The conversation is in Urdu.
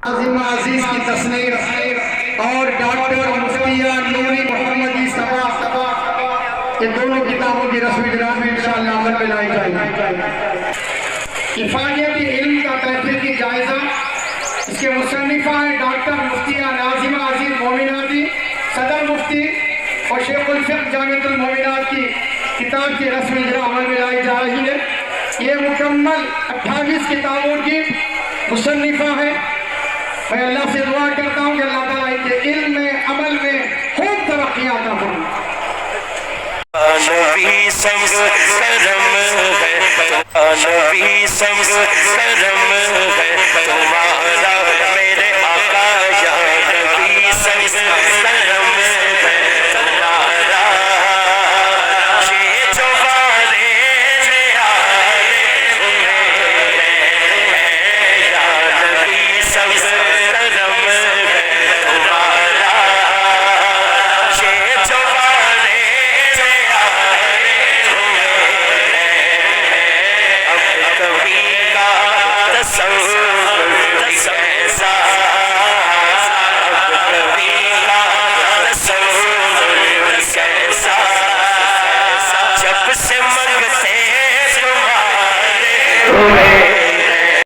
عظیم عزیز کی تصنیف اور ڈاکٹر مفتیہ نوری محمدی صبا، یہ دونوں کتابوں کی رسم اجراء میں انشاءاللہ عمل میں لائی جائے گی۔ افادیت علم کا تحقیقی جائزہ، اس کے مصنفہ ہیں ڈاکٹر مفتیہ ناظمہ عزیز مومناتی، صدر مفتی اور شیخ الفقہ جامعۃ المومنات کی کتاب کی رسم اجراء عمل میں لائی جا رہی ہے۔ یہ مکمل 28 کتابوں کی مصنفہ ہے۔ میں اللہ سے دعا کرتا ہوں کہ اللہ تعالیٰ ان کے علم میں، عمل میں خوب ترقی عطا فرمائے۔ نبی سنگ کرم ہے، نبی سنگ کرم